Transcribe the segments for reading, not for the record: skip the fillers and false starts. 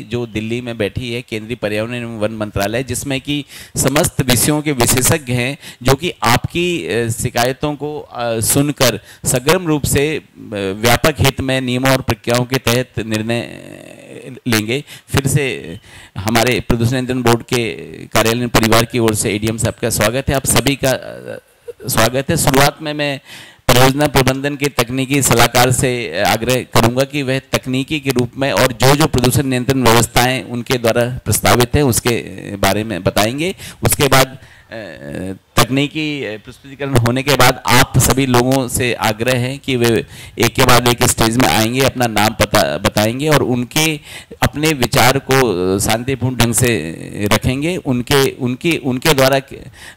जो दिल्ली में बैठी है केंद्रीय पर्यावरण एवं वन मंत्रालय, जिसमें कि समस्त विषयों के विशेषज्ञ हैं जो कि आपकी शिकायतों को सुनकर सग्रम रूप से व्यापक हित में नियमों और प्रक्रियाओं के तहत निर्णय लेंगे। फिर से हमारे प्रदूषण नियंत्रण बोर्ड के कार्यालय परिवार की ओर से एडीएम साहब का स्वागत है, आप सभी का स्वागत है। शुरुआत में मैं परियोजना प्रबंधन के तकनीकी सलाहकार से आग्रह करूंगा कि वह तकनीकी के रूप में और जो प्रदूषण नियंत्रण व्यवस्थाएं उनके द्वारा प्रस्तावित है उसके बारे में बताएंगे। उसके बाद तकनीकी प्रस्तुतिकरण होने के बाद आप सभी लोगों से आग्रह है कि वे एक के बाद एक स्टेज में आएंगे, अपना नाम पता बताएंगे और उनके अपने विचार को शांतिपूर्ण ढंग से रखेंगे। उनके द्वारा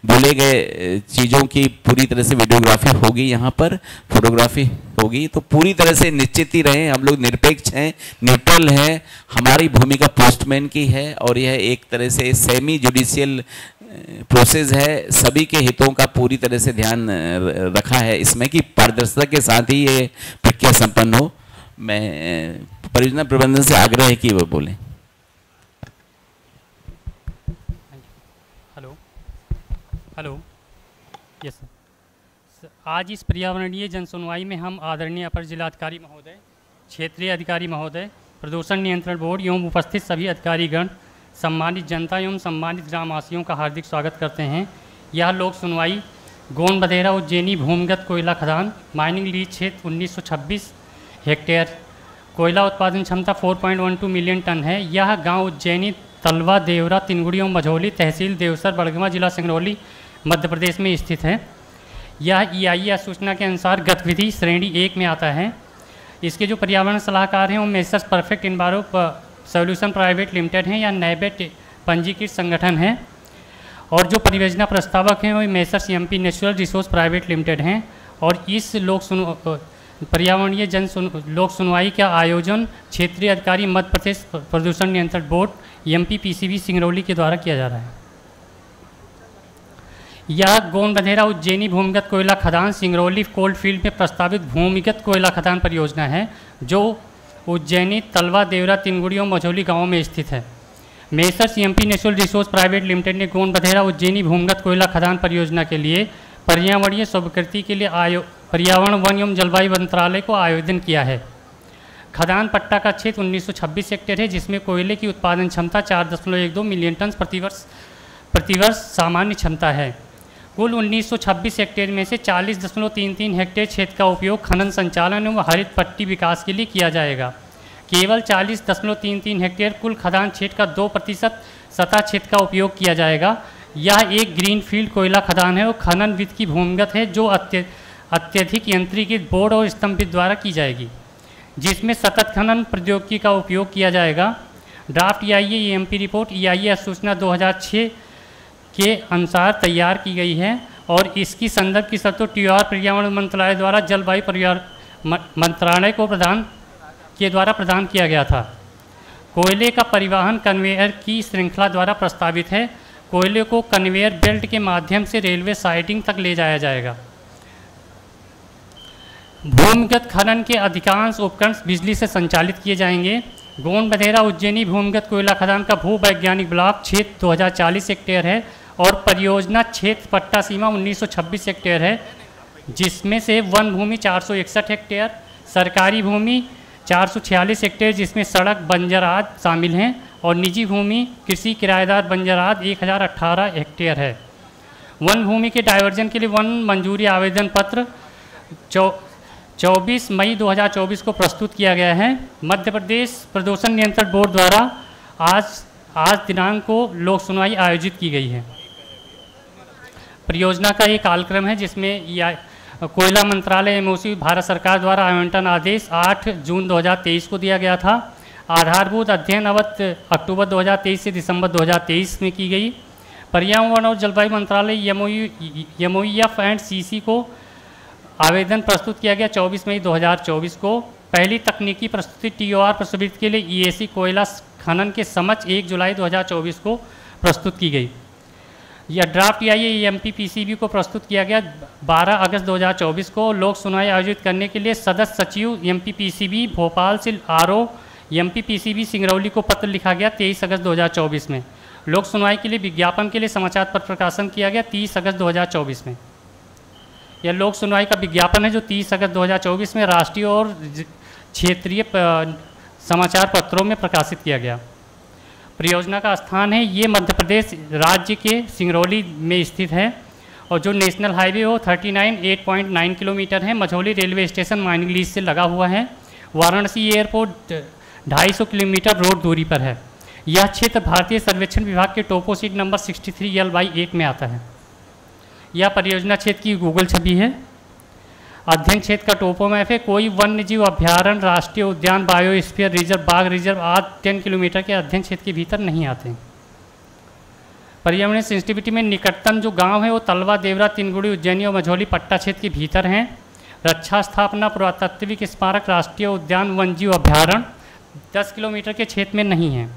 बोले गए चीज़ों की पूरी तरह से वीडियोग्राफी होगी, यहाँ पर फोटोग्राफी होगी, तो पूरी तरह से निश्चित ही रहें, हम लोग निरपेक्ष हैं, न्यूट्रल हैं। हमारी भूमिका पोस्टमैन की है और यह एक तरह से सेमी जुडिशियल प्रोसेस है। सभी के हितों का पूरी तरह से ध्यान रखा है इसमें कि पारदर्शिता के साथ ही ये प्रक्रिया संपन्न हो। मैं परियोजना प्रबंधन से आग्रह है कि वो बोलें। हेलो यस सर, आज इस पर्यावरणीय जन सुनवाई में हम आदरणीय अपर जिलाधिकारी महोदय, क्षेत्रीय अधिकारी महोदय, प्रदूषण नियंत्रण बोर्ड एवं उपस्थित सभी अधिकारीगण, सम्मानित जनता एवं सम्मानित ग्रामवासियों का हार्दिक स्वागत करते हैं। यह लोक सुनवाई गोंड बदेरा उज्जैनी भूमिगत कोयला खदान माइनिंग लीज क्षेत्र 1926 हेक्टेयर, कोयला उत्पादन क्षमता 4.12 मिलियन टन है। यह गांव उज्जैनी तलवा देवरा तिनगुड़ी एवं मझौली तहसील देवसर बड़गवा जिला सिंगरौली मध्य प्रदेश में स्थित है। यह EIA सूचना के अनुसार गतिविधि श्रेणी 1 में आता है। इसके जो पर्यावरण सलाहकार हैं वो messrs perfect इन्वायरो solution private limited हैं या नैबेट पंजीकृत संगठन है और जो परियोजना प्रस्तावक हैं वो messrs MP natural resource private limited हैं। और इस पर्यावरणीय लोक सुनवाई का आयोजन क्षेत्रीय अधिकारी मध्य प्रदेश प्रदूषण नियंत्रण बोर्ड MPPCB सिंगरौली के द्वारा किया जा रहा है। यह गोंड बधेरा उज्जैनी भूमिगत कोयला खदान सिंगरौली कोल्ड फील्ड में प्रस्तावित भूमिगत कोयला खदान परियोजना है जो उज्जैनी तलवा देवरा तिनगुड़ी और मझौली गाँव में स्थित है। Messrs MP natural resource private limited ने गोंड बधेरा उज्जैनी भूमिगत कोयला खदान परियोजना के लिए पर्यावरणीय स्वीकृति के लिए पर्यावरण वन एवं जलवायु मंत्रालय को आवेदन किया है। खदान पट्टा का क्षेत्र 1926 हेक्टेयर है जिसमें कोयले की उत्पादन क्षमता 4.12 मिलियन टन प्रतिवर्ष सामान्य क्षमता है। कुल 1926 हेक्टेयर में से 40.33 हेक्टेयर क्षेत्र का उपयोग खनन संचालन एवं हरित पट्टी विकास के लिए किया जाएगा। केवल 40.33 हेक्टेयर कुल खदान क्षेत्र का 2% सतह क्षेत्र का उपयोग किया जाएगा। यह एक ग्रीनफील्ड कोयला खदान है और खनन वित्त की भूमिगत है जो अत्यधिक यंत्रीकृत बोर्ड और स्तंभित द्वारा की जाएगी, जिसमें सतत खनन प्रौद्योगिकी का उपयोग किया जाएगा। Draft EIA EMP report EIA सूचना 2006 के अनुसार तैयार की गई है और इसकी संदर्भ की शर्तों TOR पर्यावरण मंत्रालय द्वारा जलवायु पर्यावरण मंत्रालय को प्रदान किया गया था। कोयले का परिवहन कन्वेयर की श्रृंखला द्वारा प्रस्तावित है। कोयले को कन्वेयर बेल्ट के माध्यम से रेलवे साइडिंग तक ले जाया जाएगा। भूमिगत खनन के अधिकांश उपकरण बिजली से संचालित किए जाएंगे। गोंड बधेरा उज्जैनी भूमिगत कोयला खदान का भू वैज्ञानिक ब्लॉक क्षेत्र 2040 हेक्टेयर है और परियोजना क्षेत्र पट्टा सीमा 1926 हेक्टेयर है, जिसमें से वन भूमि 461 हेक्टेयर, सरकारी भूमि 446 हेक्टेयर जिसमें सड़क बंजरात शामिल हैं और निजी भूमि कृषि किराएदार बंजरात 1018 हेक्टेयर है। वन भूमि के डायवर्जन के लिए वन मंजूरी आवेदन पत्र 24 मई 2024 को प्रस्तुत किया गया है। मध्य प्रदेश प्रदूषण नियंत्रण बोर्ड द्वारा आज दिनांक को लोक सुनवाई आयोजित की गई है। परियोजना का एक कालक्रम है जिसमें कोयला मंत्रालय MOC भारत सरकार द्वारा आवंटन आदेश 8 जून 2023 को दिया गया था। आधारभूत अध्ययन अवधि अक्टूबर 2023 से दिसंबर 2023 में की गई। पर्यावरण और जलवायु मंत्रालय MOEF एंड CC को आवेदन प्रस्तुत किया गया 24 मई 2024 को। पहली तकनीकी प्रस्तुति TOR प्रस्तुति के लिए EAC कोयला खनन के समक्ष 1 जुलाई 2024 को प्रस्तुत की गई। यह ड्राफ्ट EIA MPPCB को प्रस्तुत किया गया 12 अगस्त 2024 को। लोक सुनवाई आयोजित करने के लिए सदस्य सचिव MPPCB भोपाल से RO MPPCB सिंगरौली को पत्र लिखा गया 23 अगस्त 2024 में। लोक सुनवाई के लिए विज्ञापन के लिए समाचार पत्र प्रकाशन किया गया 30 अगस्त 2024 में। यह लोक सुनवाई का विज्ञापन है जो 30 अगस्त 2024 में राष्ट्रीय और क्षेत्रीय समाचार पत्रों में प्रकाशित किया गया। परियोजना का स्थान है ये मध्य प्रदेश राज्य के सिंगरौली में स्थित है और जो नेशनल हाईवे हो 39.8 किलोमीटर है। Majhauli railway station mining lease से लगा हुआ है। वाराणसी एयरपोर्ट 250 किलोमीटर रोड दूरी पर है। यह क्षेत्र भारतीय सर्वेक्षण विभाग के टोपो सीट नंबर 63L/1 में आता है। यह परियोजना क्षेत्र की गूगल छवि है। अध्ययन क्षेत्र का टोपो मैप है। कोई वन्य जीव अभ्यारण्य, राष्ट्रीय उद्यान, बायोस्फीयर रिजर्व, बाघ रिजर्व आदि 10 किलोमीटर के अध्ययन क्षेत्र के भीतर नहीं आते। पर्यावरण सेंसिटिविटी में निकटतम जो गांव है वो तलवा, देवरा, तीनगुड़ी, उज्जैनी और मझौली पट्टा क्षेत्र के भीतर हैं। रक्षा स्थापना, पुरातात्विक स्मारक, राष्ट्रीय उद्यान, वन्यजीव अभ्यारण्य 10 किलोमीटर के क्षेत्र में नहीं है।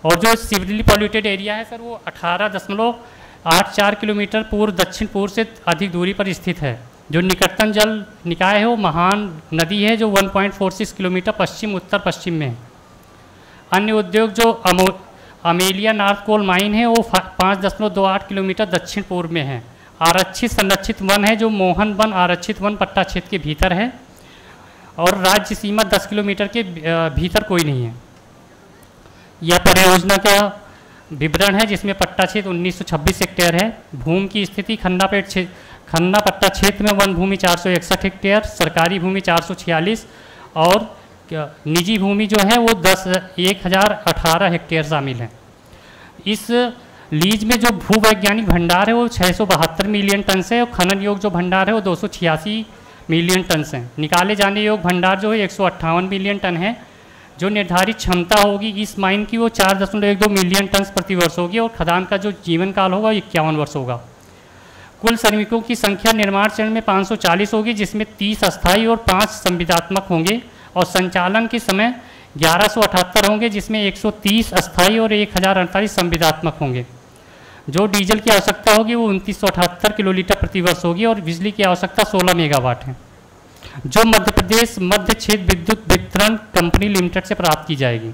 और जो सिविली पॉल्यूटेड एरिया है सर वो 18.84 किलोमीटर पूर्व दक्षिण पूर्व से अधिक दूरी पर स्थित है। जो निकटतम जल निकाय है वो महान नदी है जो 1.46 किलोमीटर पश्चिम उत्तर पश्चिम में है। अन्य उद्योग जो अमेलिया नॉर्थ कोल माइन है वो 5.28 किलोमीटर दक्षिण पूर्व में है। आरक्षित संरक्षित वन है जो मोहन वन आरक्षित वन पट्टा क्षेत्र के भीतर है और राज्य सीमा 10 किलोमीटर के भीतर कोई नहीं है। यह परियोजना का विवरण है जिसमें पट्टा क्षेत्र 1926 हेक्टेयर है। भूमि की स्थिति खन्ना पट्टा क्षेत्र में वन भूमि 461 हेक्टेयर, सरकारी भूमि 446 और निजी भूमि जो है वो 1018 हेक्टेयर शामिल है। इस लीज में जो भूवैज्ञानिक भंडार है वो 672 मिलियन टन से और खनन योग जो भंडार है वो 286 मिलियन टन से। निकाले जाने योग भंडार जो है 158 मिलियन टन है। जो निर्धारित क्षमता होगी इस माइन की वो 4.12 मिलियन टन प्रति वर्ष होगी और खदान का जो जीवन काल होगा 51 वर्ष होगा। कुल श्रमिकों की संख्या निर्माण चरण में 540 होगी जिसमें 30 अस्थायी और 5 संविदात्मक होंगे और संचालन के समय 1178 होंगे जिसमें 130 अस्थायी और 1048 संविदात्मक होंगे। जो डीजल की आवश्यकता होगी वो 2978 किलोलीटर प्रति वर्ष होगी और बिजली की आवश्यकता 16 मेगावाट है जो मध्य प्रदेश मध्य क्षेत्र विद्युत वितरण कंपनी लिमिटेड से प्राप्त की जाएगी।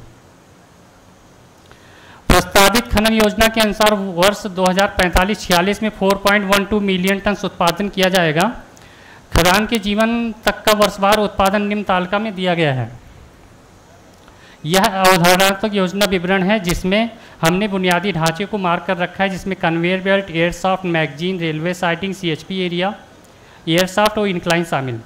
प्रस्तावित खनन योजना के अनुसार वर्ष 2045-46 में 4.12 मिलियन टन उत्पादन किया जाएगा। खदान के जीवन तक का वर्षवार उत्पादन निम्न तालिका में दिया गया है। यह अवधारणात्मक योजना विवरण है जिसमें हमने बुनियादी ढांचे को मार्क कर रखा है जिसमें conveyor belt, air shaft, magazine, railway siding, CHP area, air shaft और इंक्लाइन शामिल।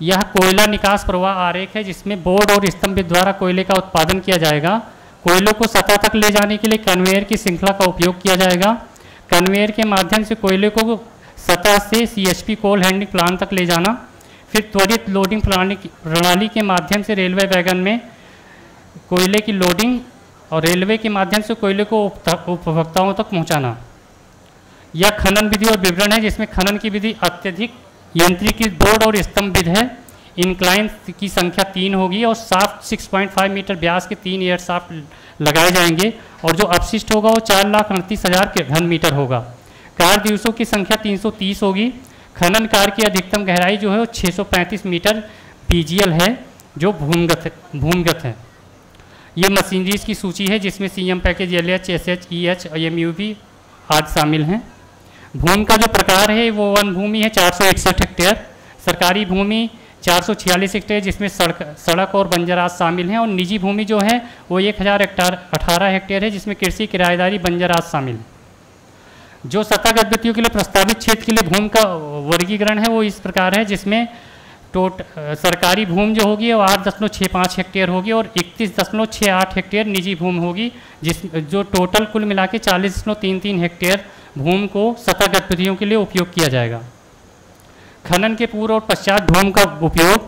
यह कोयला निकास प्रवाह आरेख है जिसमें बोर्ड और स्तंभ द्वारा कोयले का उत्पादन किया जाएगा। कोयलों को सतह तक ले जाने के लिए कन्वेयर की श्रृंखला का उपयोग किया जाएगा। कन्वेयर के माध्यम से कोयले को सतह से CHP कोल हैंडलिंग प्लांट तक ले जाना, फिर त्वरित लोडिंग प्रणाली के माध्यम से रेलवे वैगन में कोयले की लोडिंग और रेलवे के माध्यम से कोयले को उपभोक्ताओं तक पहुंचाना। यह खनन विधि और विवरण है जिसमें खनन की विधि अत्यधिक यंत्रीकृत बोर्ड और स्तंभ विधि है। इंक्लाइन की संख्या 3 होगी और साफ्ट 6.5 मीटर व्यास के 3 एयर साफ्ट लगाए जाएंगे और जो अपशिष्ट होगा वो 4,38,000 घन मीटर होगा। कार्य दिवसों की संख्या 330 होगी। खनन कार्य की अधिकतम गहराई जो है वो 635 मीटर PGL है जो भूमिगत है। ये मशीनरीज की सूची है जिसमें CM package, LH, SH, EH और MUV आदि शामिल हैं। भूमि का जो प्रकार है वो वन भूमि है 461 हेक्टेयर, सरकारी भूमि 446 हेक्टेयर जिसमें सड़क और बंजरात शामिल हैं और निजी भूमि जो है वो 1018 हेक्टेयर है जिसमें कृषि, किराएदारी, बंजरात शामिल। जो सतह गतिविधियों के लिए प्रस्तावित क्षेत्र के लिए भूमि का वर्गीकरण है वो इस प्रकार है जिसमें सरकारी भूमि जो होगी वो 8.65 हेक्टेयर होगी और 31.68 हेक्टेयर निजी भूमि होगी जो टोटल कुल मिला के 40.33 हेक्टेयर भूमि को सतह गतिविधियों के लिए उपयोग किया जाएगा। खनन के पूर्व और पश्चात भूमि का उपयोग।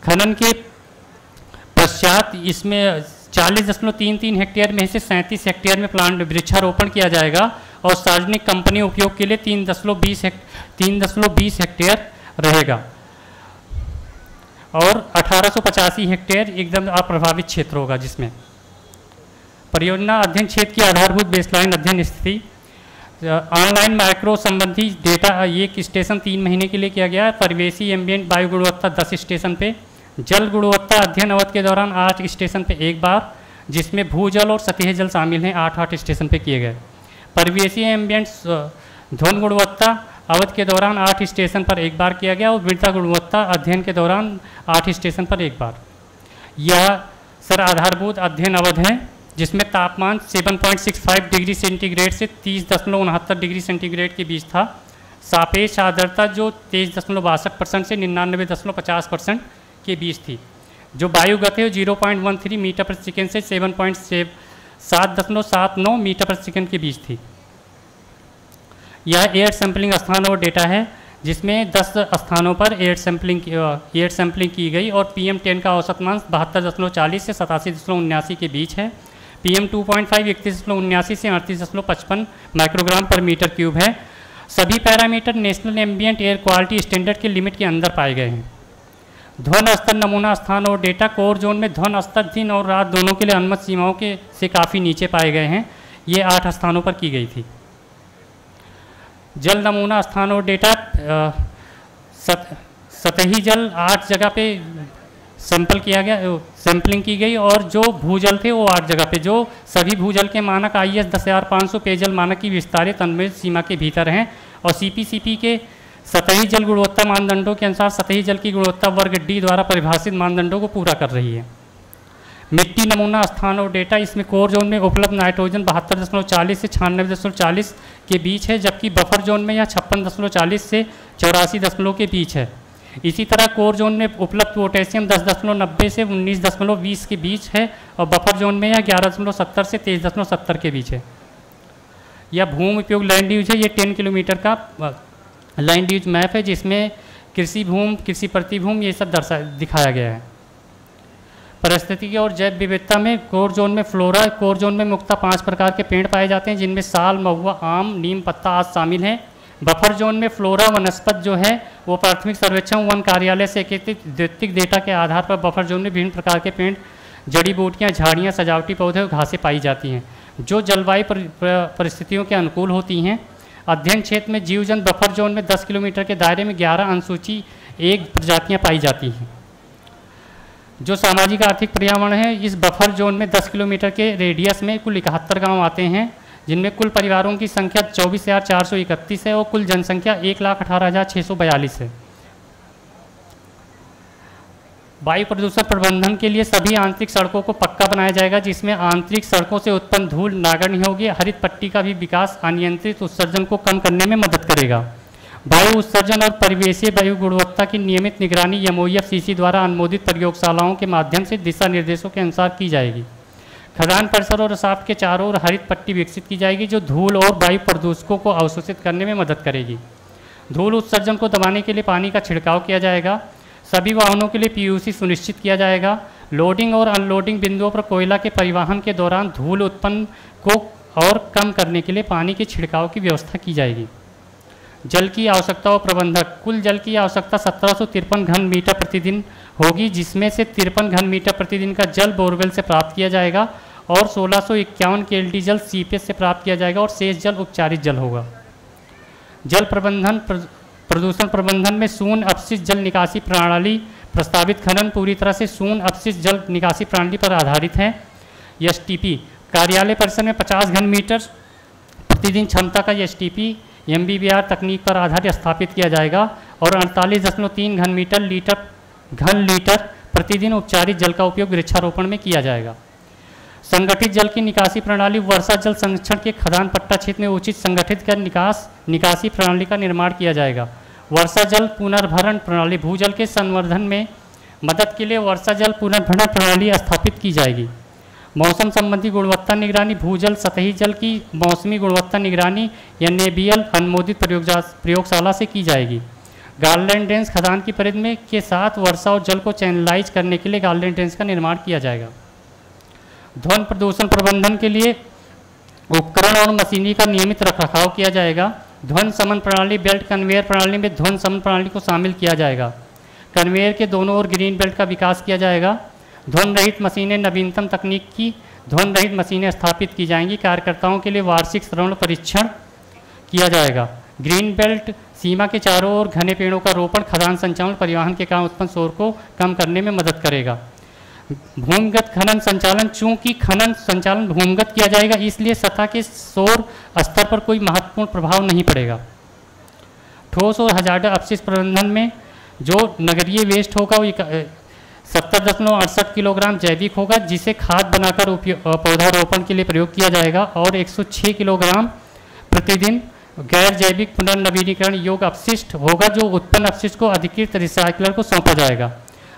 खनन के पश्चात इसमें 40.33 हेक्टेयर में से 37 हेक्टेयर में प्लांट वृक्षारोपण किया जाएगा और सार्वजनिक कंपनी उपयोग के लिए 3.20 हेक्टेयर रहेगा और 1885 हेक्टेयर एकदम अप्रभावित क्षेत्र होगा। जिसमें परियोजना अध्ययन क्षेत्र की आधारभूत बेसलाइन अध्ययन स्थिति, ऑनलाइन माइक्रो संबंधी डेटा एक स्टेशन 3 महीने के लिए किया गया है। परिवेशी एम्बियंट वायु गुणवत्ता 10 स्टेशन पे, जल गुणवत्ता अध्ययन अवधि के दौरान 8 स्टेशन पे एक बार, जिसमें भूजल और सतही जल शामिल हैं, 8 स्टेशन पे किए गए। परिवेशीय एम्बियंट ध्वन गुणवत्ता अवधि के दौरान 8 स्टेशन पर एक बार किया गया और मृदा गुणवत्ता अध्ययन के दौरान 8 स्टेशन पर एक बार। यह सर आधारभूत अध्ययन अवधि है जिसमें तापमान 7.65 डिग्री सेंटीग्रेड से 30.69 डिग्री सेंटीग्रेड के बीच था। सापेक्ष आर्द्रता जो 23.62% से 99.50% के बीच थी। जो वायु गति है 0.13 मीटर प्रति सेकेंड से 7.79 मीटर प्रति सेकेंड के बीच थी। यह एयर सैंपलिंग स्थान और डेटा है जिसमें 10 स्थानों पर एयर सैंपलिंग की गई और PM10 का औसत मान 72.40 से 87.79 के बीच है। PM2.5 31.79 से 38.55 माइक्रोग्राम पर मीटर क्यूब है। सभी parameter national ambient air quality standard के लिमिट के अंदर पाए गए हैं। ध्वन स्तर नमूना स्थान और डेटा कोर जोन में ध्वन स्तर दिन और रात दोनों के लिए अनुमत सीमाओं के से काफ़ी नीचे पाए गए हैं। ये 8 स्थानों पर की गई थी। जल नमूना स्थान और डेटा सतही जल 8 जगह पे सैंपलिंग की गई और जो भूजल थे वो 8 जगह पे, जो सभी भूजल के मानक IS 10500 पेयजल मानक की विस्तारित अनुमत सीमा के भीतर हैं और CPCP के सतही जल गुणवत्ता मानदंडों के अनुसार सतही जल की गुणवत्ता वर्ग D द्वारा परिभाषित मानदंडों को पूरा कर रही है। मिट्टी नमूना स्थान और डेटा, इसमें कोर जोन में उपलब्ध नाइट्रोजन 72.40 से 96.40 के बीच है, जबकि बफर जोन में यह 56.40 से 84 के बीच है। इसी तरह कोर जोन में उपलब्ध पोटेशियम 10.90 से 19.20 के बीच है और बफर जोन में यह 11.70 से 23.70 के बीच है। यह भूमि उपयोग लैंड यूज है। ये 10 किलोमीटर का लैंड यूज मैप है जिसमें कृषि भूमि, कृषि प्रतिभूमि ये सब दिखाया गया है। परिस्थितिकी और जैव विविधता में कोर जोन में फ्लोरा, कोर जोन में मुख्यतः 5 प्रकार के पेड़ पाए जाते हैं जिनमें साल, महुआ, आम, नीम, पत्ता आदि शामिल हैं। बफर जोन में फ्लोरा वनस्पत जो है वो प्राथमिक सर्वेक्षण वन कार्यालय से एकत्रित द्वितीयक डेटा के आधार पर बफर जोन में विभिन्न प्रकार के पेड़, जड़ी बूटियाँ, झाड़ियाँ, सजावटी पौधे और घासें पाई जाती हैं जो जलवायु परिस्थितियों के अनुकूल होती हैं। अध्ययन क्षेत्र में जीव जंतु बफर जोन में 10 किलोमीटर के दायरे में 11 अनुसूची 1 प्रजातियाँ पाई जाती हैं। जो सामाजिक आर्थिक पर्यावरण है, इस बफर जोन में 10 किलोमीटर के रेडियस में कुल 71 गांव आते हैं जिनमें कुल परिवारों की संख्या 24,431 है और कुल जनसंख्या 1,18,642 है। वायु प्रदूषण प्रबंधन के लिए सभी आंतरिक सड़कों को पक्का बनाया जाएगा जिसमें आंतरिक सड़कों से उत्पन्न धूल नगण्य होगी। हरित पट्टी का भी विकास अनियंत्रित उत्सर्जन को कम करने में मदद करेगा। वायु उत्सर्जन और परिवेशीय वायु गुणवत्ता की नियमित निगरानी MOEF-CC द्वारा अनुमोदित प्रयोगशालाओं के माध्यम से दिशा निर्देशों के अनुसार की जाएगी। खदान परिसर और शाफ्ट के चारों ओर हरित पट्टी विकसित की जाएगी जो धूल और वायु प्रदूषकों को अवशोषित करने में मदद करेगी। धूल उत्सर्जन को दबाने के लिए पानी का छिड़काव किया जाएगा। सभी वाहनों के लिए PUC सुनिश्चित किया जाएगा। लोडिंग और अनलोडिंग बिंदुओं पर कोयला के परिवहन के दौरान धूल उत्पन्न को और कम करने के लिए पानी के छिड़काव की व्यवस्था की जाएगी। जल की आवश्यकता और प्रबंधक, कुल जल की आवश्यकता 1753 घन मीटर प्रतिदिन होगी जिसमें से 53 घन मीटर प्रतिदिन का जल बोरवेल से प्राप्त किया जाएगा और 1651 KLD जल सीपेज से प्राप्त किया जाएगा और शेष जल उपचारित जल होगा। जल प्रबंधन प्रदूषण प्रबंधन में शून्य अपशिष्ट जल निकासी प्रणाली प्रस्तावित खनन पूरी तरह से शून्य अपशिष्ट जल निकासी प्रणाली पर आधारित है। STP कार्यालय परिसर में 50 घन मीटर प्रतिदिन क्षमता का STP MBBR तकनीक पर आधारित स्थापित किया जाएगा और 48.3 घन लीटर प्रतिदिन उपचारित जल का उपयोग वृक्षारोपण में किया जाएगा। संगठित जल की निकासी प्रणाली, वर्षा जल संरक्षण के खदान पट्टा क्षेत्र में उचित संगठित कर निकासी प्रणाली का निर्माण किया जाएगा। वर्षा जल पुनर्भरण प्रणाली, भूजल के संवर्धन में मदद के लिए वर्षा जल पुनर्भरण प्रणाली स्थापित की जाएगी। मौसम संबंधी गुणवत्ता निगरानी, भूजल सतही जल की मौसमी गुणवत्ता निगरानी NABL अनुमोदित प्रयोगशाला से की जाएगी। गार्डन ड्रेन्स, खदान की परिधि में के साथ वर्षा और जल को चैनलाइज करने के लिए गार्डन ड्रेन्स का निर्माण किया जाएगा। ध्वन प्रदूषण प्रबंधन के लिए उपकरण और मशीनरी का नियमित रखरखाव किया जाएगा। ध्वन समन प्रणाली, बेल्ट कन्वेयर प्रणाली में ध्वन समन प्रणाली को शामिल किया जाएगा। कन्वेयर के दोनों ओर ग्रीन बेल्ट का विकास किया जाएगा। ध्वन रहित मशीनें, नवीनतम तकनीक की ध्वन रहित मशीनें स्थापित की जाएंगी। कार्यकर्ताओं के लिए वार्षिक श्रवण परीक्षण किया जाएगा। ग्रीन बेल्ट सीमा के चारों ओर घने पेड़ों का रोपण खदान संचालन परिवहन के कारण उत्पन्न शोर को कम करने में मदद करेगा। भूमिगत खनन संचालन, चूंकि खनन संचालन भूमिगत किया जाएगा इसलिए सतह के शोर स्तर पर कोई महत्वपूर्ण प्रभाव नहीं पड़ेगा। ठोस और हजार्ड अपशिष्ट प्रबंधन में जो नगरीय वेस्ट होगा वो 70.68 किलोग्राम जैविक होगा, जिसे खाद बनाकर पौधारोपण के लिए प्रयोग किया जाएगा, और 106 किलोग्राम प्रतिदिन गैर जैविक पुनर्नवीनीकरण योग्य अपशिष्ट होगा, जो उत्पन्न अपशिष्ट को अधिकृत रिसाइकलर को सौंपा जाएगा।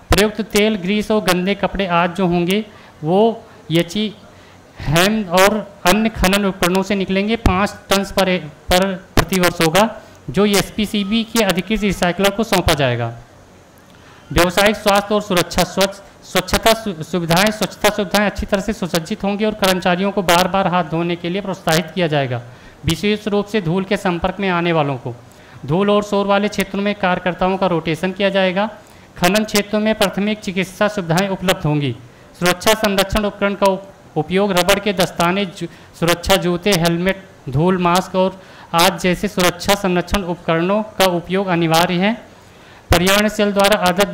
प्रयुक्त तेल, ग्रीस और गंदे कपड़े आज जो होंगे वो यची हैम और अन्य खनन उपकरणों से निकलेंगे 5 टन पर प्रतिवर्ष होगा, जो एसपीसीबी के अधिकृत रिसाइकलर को सौंपा जाएगा। व्यावसायिक स्वास्थ्य और सुरक्षा, स्वच्छता सुविधाएं अच्छी तरह से सुसज्जित होंगी और कर्मचारियों को बार बार हाथ धोने के लिए प्रोत्साहित किया जाएगा। विशेष रूप से धूल के संपर्क में आने वालों को, धूल और शोर वाले क्षेत्रों में कार्यकर्ताओं का रोटेशन किया जाएगा। खनन क्षेत्रों में प्राथमिक चिकित्सा सुविधाएं उपलब्ध होंगी। सुरक्षा संरक्षण उपकरण का उपयोग, रबड़ के दस्ताने, सुरक्षा जूते, हेलमेट, धूल मास्क और आज जैसे सुरक्षा संरक्षण उपकरणों का उपयोग अनिवार्य है। पर्यावरण सेल द्वारा आदत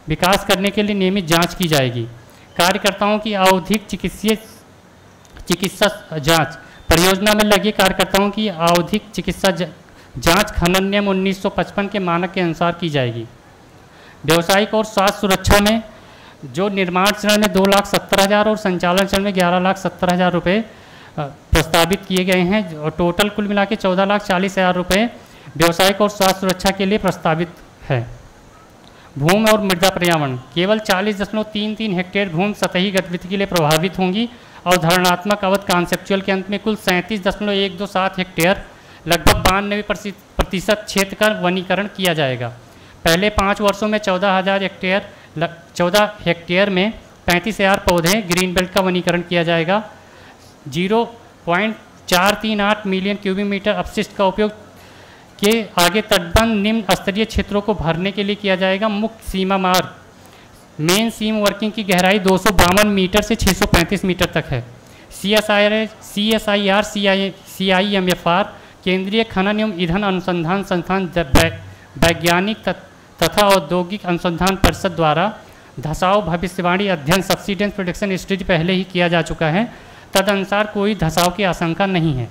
विकास करने के लिए नियमित जांच की जाएगी। कार्यकर्ताओं की आवधिक चिकित्सा जांच, परियोजना में लगे कार्यकर्ताओं की आवधिक चिकित्सा जांच खनन नियम 1955 के मानक के अनुसार की जाएगी। व्यावसायिक और स्वास्थ्य सुरक्षा में जो निर्माण चरण में 2,70,000 और संचालन चरण में 11,70,000 रुपये प्रस्तावित किए गए हैं, और टोटल कुल मिला के 14,40,000 रुपये व्यावसायिक और स्वास्थ्य सुरक्षा के लिए प्रस्तावित है। भूमि और मृदा पर्यावरण, केवल 40.33 हेक्टेयर भूमि सतही गतिविधि के लिए प्रभावित होंगी और धारणात्मक अवध कॉन्सेप्चुअल के अंत में कुल 37.127 हेक्टेयर लगभग 92% क्षेत्र का वनीकरण किया जाएगा। पहले 5 वर्षों में 14 हेक्टेयर में 35,000 पौधे ग्रीन बेल्ट का वनीकरण किया जाएगा। 0.438 मिलियन क्यूबिक मीटर अपशिष्ट का उपयोग के आगे तटबंध निम्न स्तरीय क्षेत्रों को भरने के लिए किया जाएगा। मुख्य सीमा मार्ग, मेन सीम वर्किंग की गहराई 252 मीटर से 635 मीटर तक है। CSIR CIMFR केंद्रीय खनन एवं ईंधन अनुसंधान संस्थान वैज्ञानिक तथा औद्योगिक अनुसंधान परिषद द्वारा धसाव भविष्यवाणी अध्ययन सब्सिडेंस प्रोडक्शन स्टडी पहले ही किया जा चुका है। तदनुसार कोई धसाव की आशंका नहीं है।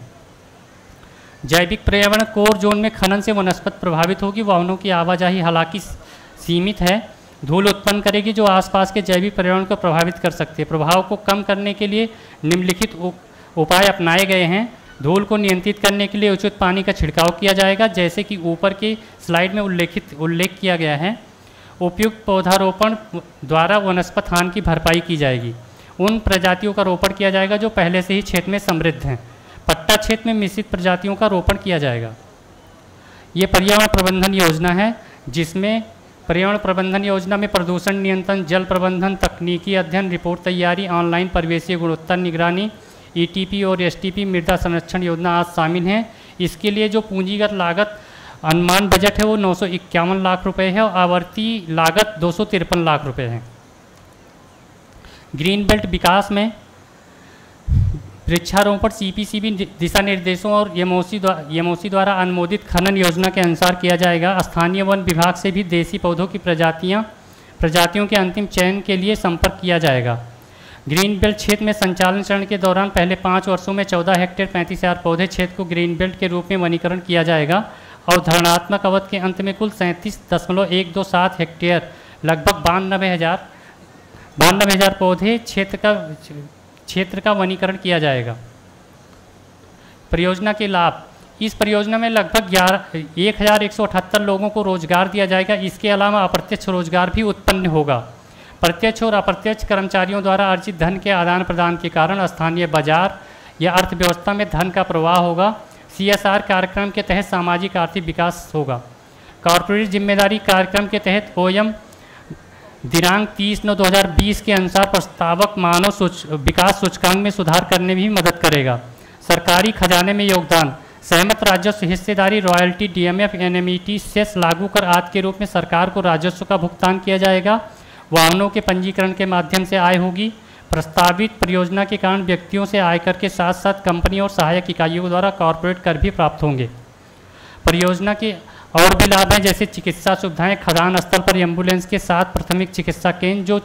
जैविक पर्यावरण, कोर जोन में खनन से वनस्पति प्रभावित होगी। वाहनों की आवाजाही हालांकि सीमित है, धूल उत्पन्न करेगी जो आसपास के जैविक पर्यावरण को प्रभावित कर सकती है। प्रभाव को कम करने के लिए निम्नलिखित उपाय अपनाए गए हैं। धूल को नियंत्रित करने के लिए उचित पानी का छिड़काव किया जाएगा, जैसे कि ऊपर की स्लाइड में उल्लेख किया गया है। उपयुक्त पौधारोपण द्वारा वनस्पति हानि की भरपाई की जाएगी। उन प्रजातियों का रोपण किया जाएगा जो पहले से ही क्षेत्र में समृद्ध हैं। पट्टा क्षेत्र में मिश्रित प्रजातियों का रोपण किया जाएगा। ये पर्यावरण प्रबंधन योजना है, जिसमें पर्यावरण प्रबंधन योजना में प्रदूषण नियंत्रण, जल प्रबंधन, तकनीकी अध्ययन, रिपोर्ट तैयारी, ऑनलाइन परिवेशीय गुणवत्ता निगरानी, ETP और STP मृदा संरक्षण योजना आज शामिल हैं। इसके लिए जो पूंजीगत लागत अनुमान बजट है वो 951 लाख रुपए है और आवर्ती लागत 253 लाख रुपए है। ग्रीन बेल्ट विकास में वृक्षारोपण CPCB दिशा निर्देशों और YMOC द्वारा अनुमोदित खनन योजना के अनुसार किया जाएगा। स्थानीय वन विभाग से भी देसी पौधों की प्रजातियों के अंतिम चयन के लिए संपर्क किया जाएगा। ग्रीन बेल्ट क्षेत्र में संचालन चरण के दौरान पहले 5 वर्षों में 14 हेक्टेयर 35,000 पौधे क्षेत्र को ग्रीन बेल्ट के रूप में वनीकरण किया जाएगा और धारणात्मक अवधि के अंत में कुल 37.127 हेक्टेयर लगभग 92,000 पौधे क्षेत्र का वनीकरण किया जाएगा। परियोजना के लाभ, इस परियोजना में लगभग 1,178 लोगों को रोजगार दिया जाएगा। इसके अलावा अप्रत्यक्ष रोजगार भी उत्पन्न होगा। प्रत्यक्ष और अप्रत्यक्ष कर्मचारियों द्वारा अर्जित धन के आदान प्रदान के कारण स्थानीय बाजार या अर्थव्यवस्था में धन का प्रवाह होगा। CSR कार्यक्रम के तहत सामाजिक आर्थिक विकास होगा। कॉर्पोरेट जिम्मेदारी कार्यक्रम के तहत OM दिनांक 30/9/2020 के अनुसार प्रस्तावक मानव विकास सूचकांक में सुधार करने में भी मदद करेगा। सरकारी खजाने में योगदान, सहमत राजस्व हिस्सेदारी, रॉयल्टी, DMF, NMET सेस लागू कर आज के रूप में सरकार को राजस्व का भुगतान किया जाएगा। वाहनों के पंजीकरण के माध्यम से आय होगी। प्रस्तावित परियोजना के कारण व्यक्तियों से आयकर के साथ साथ कंपनी और सहायक इकाइयों द्वारा कॉर्पोरेट कर भी प्राप्त होंगे। परियोजना के और भी लाभ हैं, जैसे चिकित्सा सुविधाएं, खदान स्थल पर एम्बुलेंस के साथ प्राथमिक चिकित्सा केंद्र जो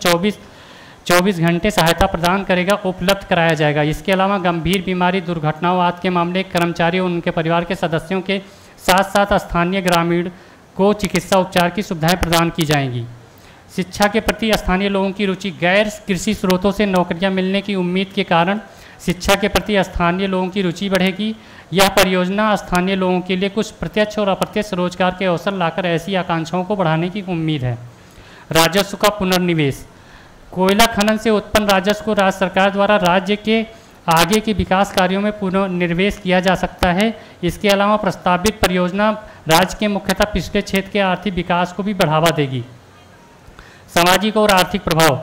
24 घंटे सहायता प्रदान करेगा, उपलब्ध कराया जाएगा। इसके अलावा गंभीर बीमारी, दुर्घटनाओं आदि के मामले कर्मचारियों उनके परिवार के सदस्यों के साथ साथ स्थानीय ग्रामीण को चिकित्सा उपचार की सुविधाएं प्रदान की जाएंगी। शिक्षा के प्रति स्थानीय लोगों की रुचि, गैर कृषि स्रोतों से नौकरियां मिलने की उम्मीद के कारण शिक्षा के प्रति स्थानीय लोगों की रुचि बढ़ेगी। यह परियोजना स्थानीय लोगों के लिए कुछ प्रत्यक्ष और अप्रत्यक्ष रोजगार के अवसर लाकर ऐसी आकांक्षाओं को बढ़ाने की उम्मीद है। राजस्व का पुनर्निवेश, कोयला खनन से उत्पन्न राजस्व को राज्य सरकार द्वारा राज्य के आगे के विकास कार्यों में पुनर्निवेश किया जा सकता है। इसके अलावा प्रस्तावित परियोजना राज्य के मुख्यतः पिछड़े क्षेत्र के आर्थिक विकास को भी बढ़ावा देगी। सामाजिक और आर्थिक प्रभाव,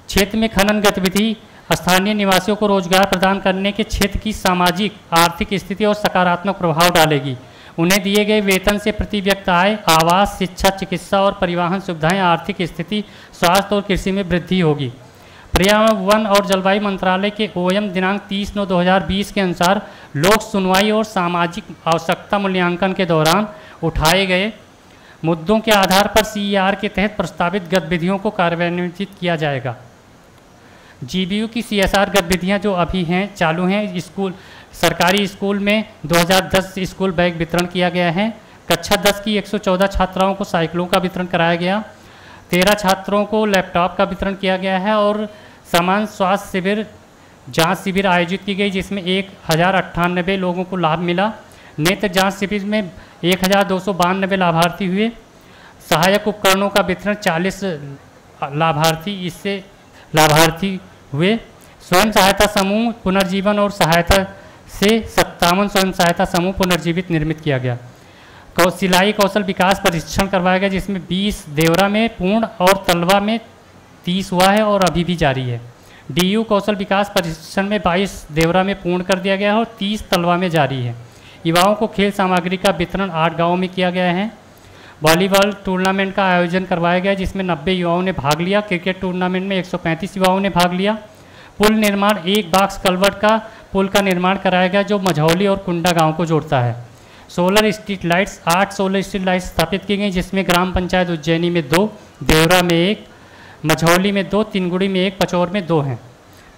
क्षेत्र में खनन गतिविधि स्थानीय निवासियों को रोजगार प्रदान करने के क्षेत्र की सामाजिक आर्थिक स्थिति और सकारात्मक प्रभाव डालेगी। उन्हें दिए गए वेतन से प्रति व्यक्ति आय, आवास, शिक्षा, चिकित्सा और परिवहन सुविधाएं, आर्थिक स्थिति, स्वास्थ्य और कृषि में वृद्धि होगी। पर्यावरण, वन और जलवायु मंत्रालय के OM दिनांक 30/9/2020 के अनुसार लोक सुनवाई और सामाजिक आवश्यकता मूल्यांकन के दौरान उठाए गए मुद्दों के आधार पर CER के तहत प्रस्तावित गतिविधियों को कार्यान्वित किया जाएगा। GBU की CSR गतिविधियां जो अभी हैं, चालू हैं, सरकारी स्कूल में 2010 स्कूल बैग वितरण किया गया है। कक्षा 10 की 114 छात्राओं को साइकिलों का वितरण कराया गया, 13 छात्रों को लैपटॉप का वितरण किया गया है और समान स्वास्थ्य शिविर, जांच शिविर आयोजित की गई जिसमें 1098 लोगों को लाभ मिला। नेत्र जांच शिविर में 1292 लाभार्थी हुए। सहायक उपकरणों का वितरण 40 लाभार्थी हुए। स्वयं सहायता समूह पुनर्जीवन और सहायता से 57 स्वयं सहायता समूह पुनर्जीवित निर्मित किया गया। सिलाई कौशल विकास प्रशिक्षण करवाया गया जिसमें 20 देवरा में पूर्ण और तलवा में 30 हुआ है और अभी भी जारी है। DU कौशल विकास प्रशिक्षण में 22 देवरा में पूर्ण कर दिया गया है और 30 तलवा में जारी है। युवाओं को खेल सामग्री का वितरण 8 गाँवों में किया गया है। वॉलीबॉल टूर्नामेंट का आयोजन करवाया गया जिसमें 90 युवाओं ने भाग लिया। क्रिकेट टूर्नामेंट में 135 युवाओं ने भाग लिया। पुल निर्माण, 1 बाक्स कलवर्ट का पुल का निर्माण कराया गया जो मझौली और कुंडा गांव को जोड़ता है। Solar street lights, 8 solar street lights स्थापित की गई जिसमें ग्राम पंचायत उज्जैनी में 2, देवरा में 1, मझौली में 2, तिनगुड़ी में 1, पचौर में 2 हैं।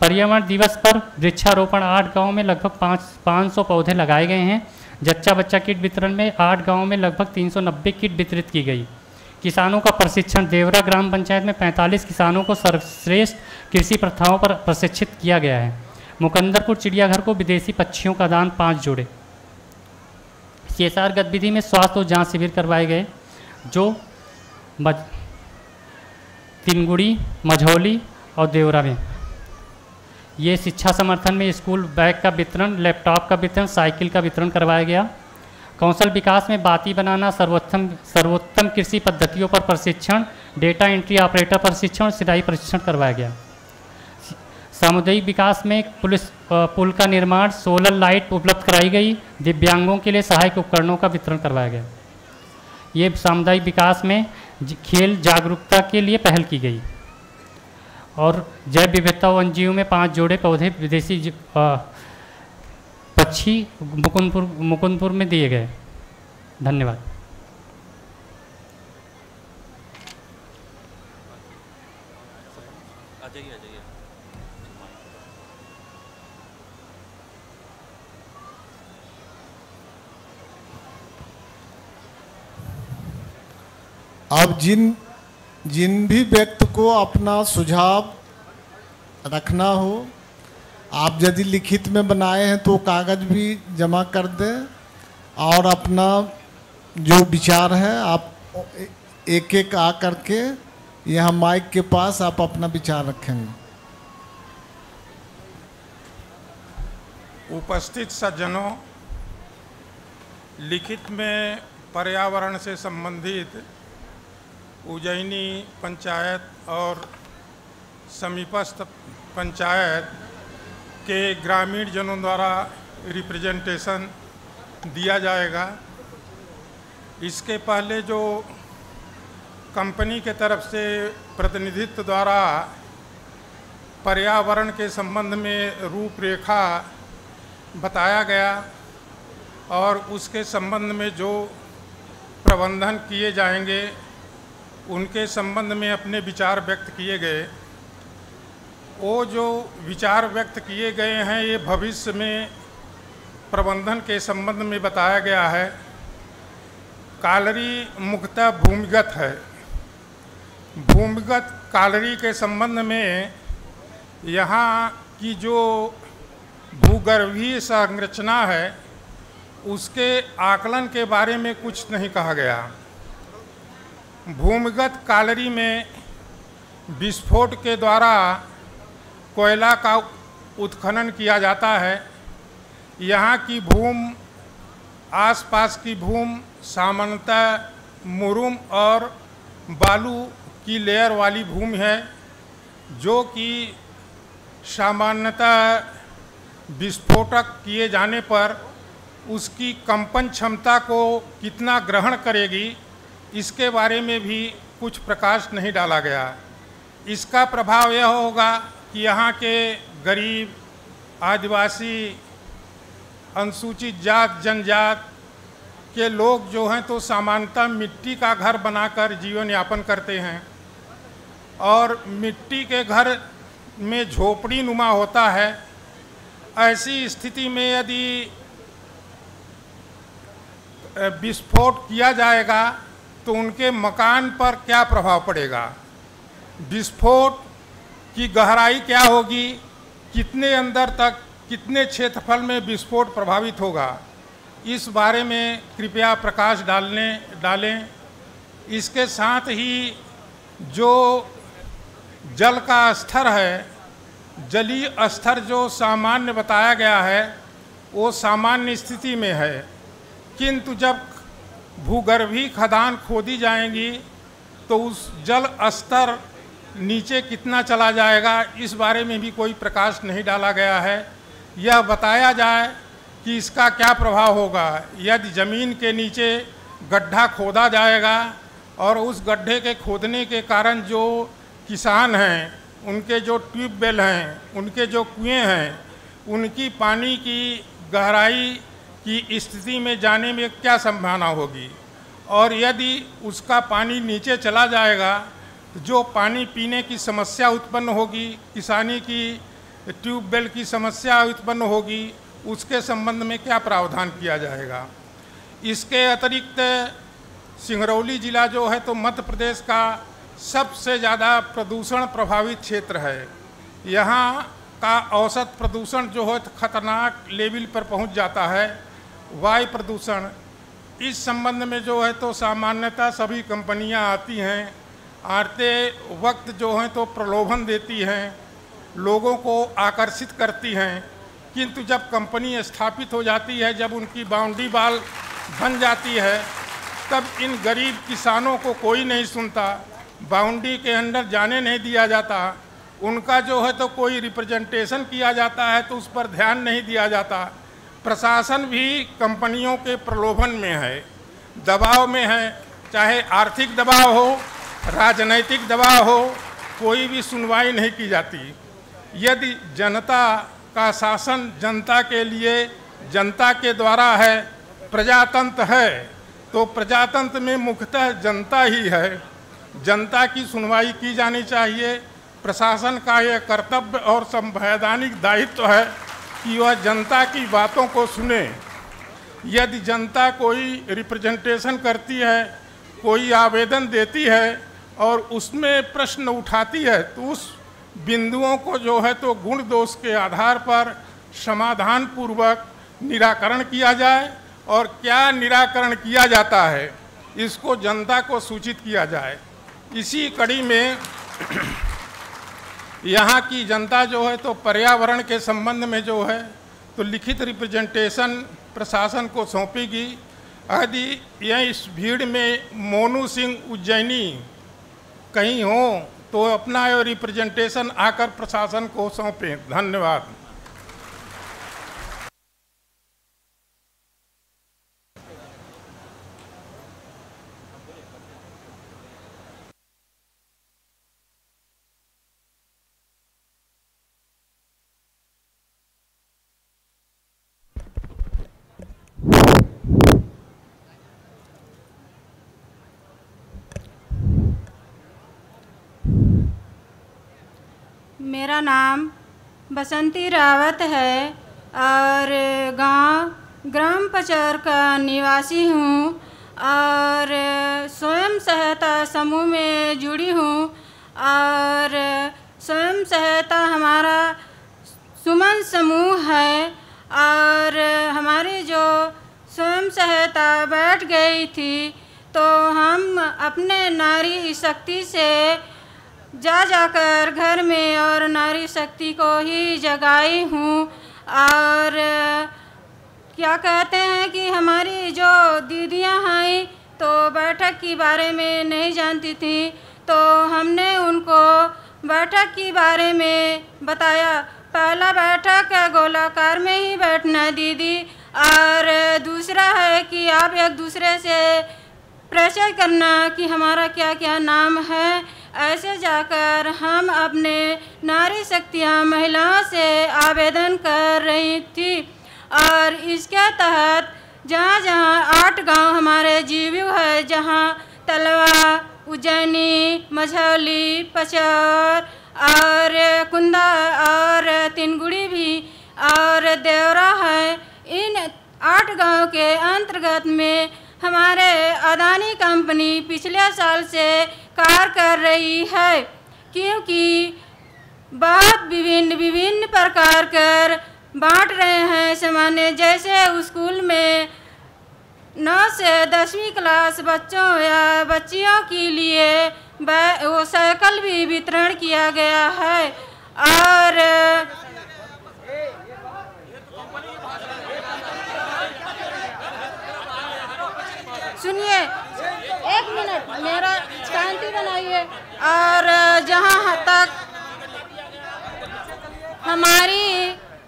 पर्यावरण दिवस पर वृक्षारोपण 8 गाँव में लगभग 500 पौधे लगाए गए हैं। जच्चा बच्चा किट वितरण में 8 गाँव में लगभग 390 किट वितरित की गई। किसानों का प्रशिक्षण, देवरा ग्राम पंचायत में 45 किसानों को सर्वश्रेष्ठ कृषि प्रथाओं पर प्रशिक्षित किया गया है। मुकंदरपुर चिड़ियाघर को विदेशी पक्षियों का दान 5 जोड़े। CSR गतिविधि में स्वास्थ्य और जांच शिविर करवाए गए जो तिनगुड़ी, मझौली और देवरा में। ये शिक्षा समर्थन में स्कूल बैग का वितरण, लैपटॉप का वितरण, साइकिल का वितरण करवाया गया। कौशल विकास में बाती बनाना, सर्वोत्तम कृषि पद्धतियों पर प्रशिक्षण, डेटा एंट्री ऑपरेटर प्रशिक्षण और सिलाई प्रशिक्षण करवाया गया। सामुदायिक विकास में पुल का निर्माण, सोलर लाइट उपलब्ध कराई गई। दिव्यांगों के लिए सहायक उपकरणों का वितरण करवाया गया। ये सामुदायिक विकास में खेल जागरूकता के लिए पहल की गई। और जैव विविधता वन्यजीव में 5 जोड़े पौधे विदेशी पक्षी मुकुंदपुर में दिए गए। धन्यवाद। अब जिन भी व्यक्ति को अपना सुझाव रखना हो, आप यदि लिखित में बनाए हैं तो कागज़ भी जमा कर दें और अपना जो विचार है आप एक एक आ करके यहाँ माइक के पास आप अपना विचार रखेंगे। उपस्थित सज्जनों, लिखित में पर्यावरण से संबंधित उज्जैनी पंचायत और समीपस्थ पंचायत के ग्रामीण जनों द्वारा रिप्रेजेंटेशन दिया जाएगा। इसके पहले जो कंपनी के तरफ से प्रतिनिधित्व द्वारा पर्यावरण के संबंध में रूपरेखा बताया गया और उसके संबंध में जो प्रबंधन किए जाएंगे उनके संबंध में अपने विचार व्यक्त किए गए। वो जो विचार व्यक्त किए गए हैं ये भविष्य में प्रबंधन के संबंध में बताया गया है। कालरी मुख्यतः भूमिगत है। भूमिगत कालरी के संबंध में यहाँ की जो भूगर्भीय संरचना है उसके आकलन के बारे में कुछ नहीं कहा गया। भूमिगत कालरी में विस्फोट के द्वारा कोयला का उत्खनन किया जाता है। यहाँ की भूमि, आसपास की भूमि सामान्यतः मुरुम और बालू की लेयर वाली भूमि है, जो कि सामान्यतः विस्फोटक किए जाने पर उसकी कंपन क्षमता को कितना ग्रहण करेगी इसके बारे में भी कुछ प्रकाश नहीं डाला गया। इसका प्रभाव यह होगा कि यहाँ के गरीब, आदिवासी, अनुसूचित जात, जनजात के लोग जो हैं तो सामान्यतः मिट्टी का घर बनाकर जीवन यापन करते हैं और मिट्टी के घर में झोपड़ी नुमा होता है। ऐसी स्थिति में यदि विस्फोट किया जाएगा तो उनके मकान पर क्या प्रभाव पड़ेगा, विस्फोट की गहराई क्या होगी, कितने अंदर तक, कितने क्षेत्रफल में विस्फोट प्रभावित होगा, इस बारे में कृपया प्रकाश डालें। इसके साथ ही जो जल का स्तर है, जलीय स्तर जो सामान्य बताया गया है वो सामान्य स्थिति में है, किंतु जब भूगर्भीय खदान खोदी जाएंगी तो उस जल स्तर नीचे कितना चला जाएगा इस बारे में भी कोई प्रकाश नहीं डाला गया है। यह बताया जाए कि इसका क्या प्रभाव होगा यदि ज़मीन के नीचे गड्ढा खोदा जाएगा और उस गड्ढे के खोदने के कारण जो किसान हैं, उनके जो ट्यूबवेल हैं, उनके जो कुएं हैं, उनकी पानी की गहराई की स्थिति में जाने में क्या संभावना होगी, और यदि उसका पानी नीचे चला जाएगा तो जो पानी पीने की समस्या उत्पन्न होगी, किसानी की ट्यूबवेल की समस्या उत्पन्न होगी, उसके संबंध में क्या प्रावधान किया जाएगा। इसके अतिरिक्त सिंगरौली जिला जो है तो मध्य प्रदेश का सबसे ज़्यादा प्रदूषण प्रभावित क्षेत्र है। यहाँ का औसत प्रदूषण जो है तो खतरनाक लेवल पर पहुँच जाता है। वायु प्रदूषण, इस संबंध में जो है तो सामान्यतः सभी कंपनियां आती हैं, आते वक्त जो है तो प्रलोभन देती हैं, लोगों को आकर्षित करती हैं, किंतु जब कंपनी स्थापित हो जाती है, जब उनकी बाउंड्री वाल बन जाती है, तब इन गरीब किसानों को कोई नहीं सुनता, बाउंड्री के अंदर जाने नहीं दिया जाता, उनका जो है तो कोई रिप्रेजेंटेशन किया जाता है तो उस पर ध्यान नहीं दिया जाता। प्रशासन भी कंपनियों के प्रलोभन में है, दबाव में है, चाहे आर्थिक दबाव हो, राजनैतिक दबाव हो, कोई भी सुनवाई नहीं की जाती। यदि जनता का शासन जनता के लिए, जनता के द्वारा है, प्रजातंत्र है, तो प्रजातंत्र में मुख्यतः जनता ही है। जनता की सुनवाई की जानी चाहिए। प्रशासन का यह कर्तव्य और संवैधानिक दायित्व है कि वह जनता की बातों को सुने। यदि जनता कोई रिप्रेजेंटेशन करती है, कोई आवेदन देती है और उसमें प्रश्न उठाती है, तो उस बिंदुओं को जो है तो गुण दोष के आधार पर समाधान पूर्वक निराकरण किया जाए, और क्या निराकरण किया जाता है इसको जनता को सूचित किया जाए। इसी कड़ी में यहाँ की जनता जो है तो पर्यावरण के संबंध में जो है तो लिखित रिप्रेजेंटेशन प्रशासन को सौंपेगी। यदि यह इस भीड़ में मोनू सिंह उज्जैनी कहीं हो तो अपना रिप्रेजेंटेशन आकर प्रशासन को सौंपें। धन्यवाद। मेरा नाम बसंती रावत है और ग्राम पचौर का निवासी हूँ और स्वयं सहायता समूह में जुड़ी हूँ और स्वयं सहायता हमारा सुमन समूह है और हमारी जो स्वयं सहायता बैठ गई थी तो हम अपने नारी शक्ति से जाकर घर में और नारी शक्ति को ही जगाई हूँ और क्या कहते हैं कि हमारी जो दीदियाँ हैं तो बैठक के बारे में नहीं जानती थी तो हमने उनको बैठक के बारे में बताया। पहला बैठक गोलाकार में ही बैठना दीदी और दूसरा है कि आप एक दूसरे से परिचय करना कि हमारा क्या क्या नाम है। ऐसे जाकर हम अपने नारी शक्तियाँ महिलाओं से आवेदन कर रही थी और इसके तहत जहाँ जहाँ 8 गांव हमारे जीवू है, जहाँ तलवा, उज्जैनी, मझौली, पचौर और कुंदा और तिनगुड़ी भी और देवरा है। इन 8 गांव के अंतर्गत में हमारे अदानी कंपनी पिछले साल से कार्य कर रही है क्योंकि बहुत विभिन्न प्रकार कर बांट रहे हैं सामान्य, जैसे स्कूल में 9 से 10वीं क्लास बच्चों या बच्चियों के लिए वो साइकिल भी वितरण किया गया है और सुनिए 1 मिनट मेरा शांति बनाइए। और जहाँ तक हमारी